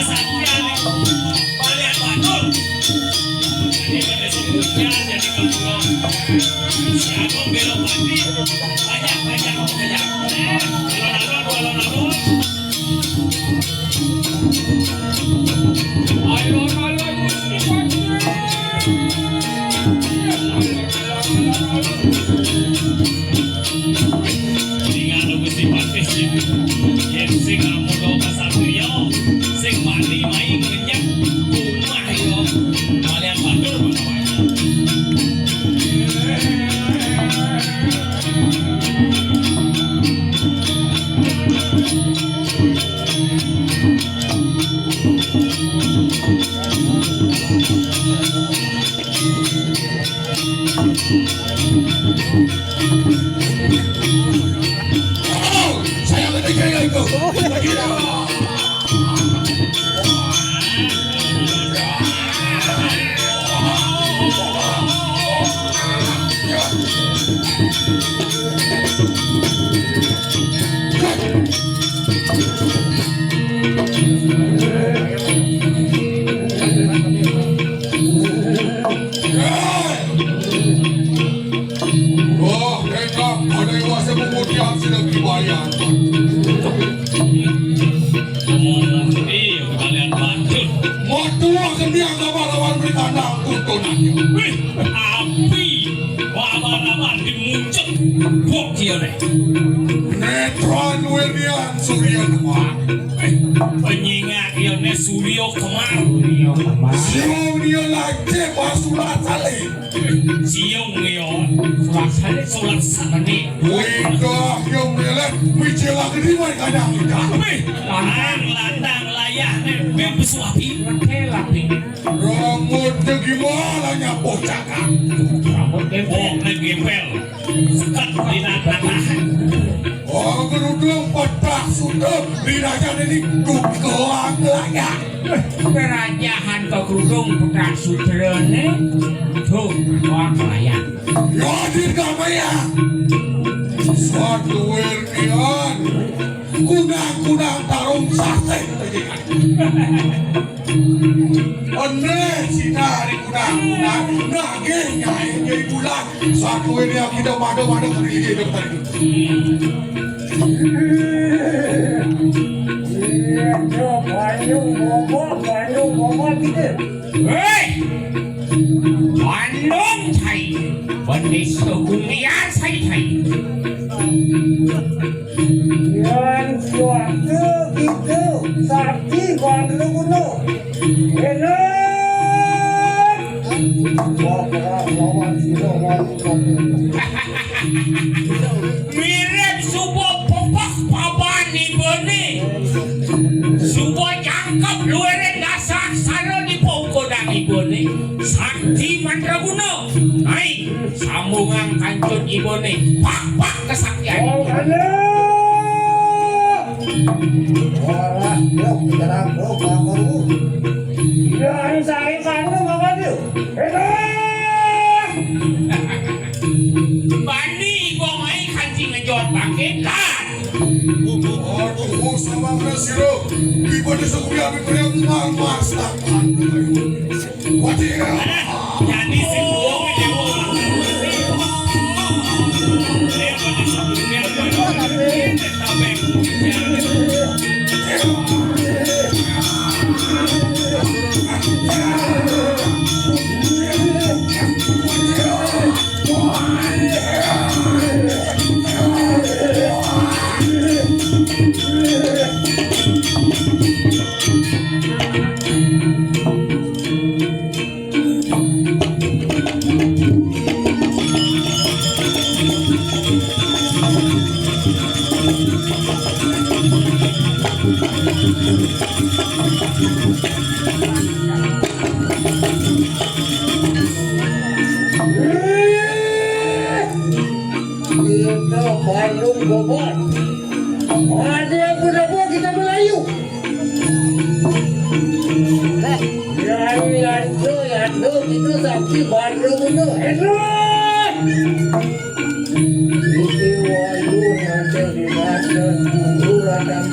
kesaktian balian batur jadi pada sebelumnya jadi kalau si Agung belok mati banyak alon-alon dengan Gusti Patih yang sing amudo kasatrio sing mati main ngenyek rumah yo kalian batur saya ketika itu lagi kemudian sedang dibayar. Iya, kalian lanjut. Waktu akan dianggap lawan berkandang tuntunannya. Wih, api, lawan dimuncul. Bokil deh. Netron William Surya Kemar. Penyingat Yone Surya Kemar. Siung dia lagi basulat salib. Siung dia sulat salib. Wah, yang melek, bicara kedua kadang kita. Landang layah, bebas wapi, lapi. Rambut gimana nyapo cakap? Rambut gempel, sekat lidah tanah. Oh, kerudung petak sudah lirajah ini dukelang layah. Kerajahan ke kerudung petak sutra ne, tuh doang layah. Yadir kamaya. Suatu wirnian kunang-kunang tarung sate aneh sinari kunang-kunang nagenya jadi bulan suatu wirnian kita mada-mada kali hidup tadi Bandung gitu hei Bandung thầy vấn đề sự cùng nghĩa say thầy yang suatu itu sakti bandung mirip sebuah popok papan di bone sebuah cangkap luar dasar saro di pokok ibone sakti mandraguna hai sambungan kancut ibone pak kesaktian wah yo kita baru ya saya sana bapak dia bani gua main kancing ngejot paketan aduh sama presiro ibone sekolah yang mas takan jadi si buang ini Bandung Bogor ada yang muda-muda kita Melayu yang itu sakti Bandung itu enak itu walu nanti di masa dulu radang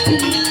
Thank you.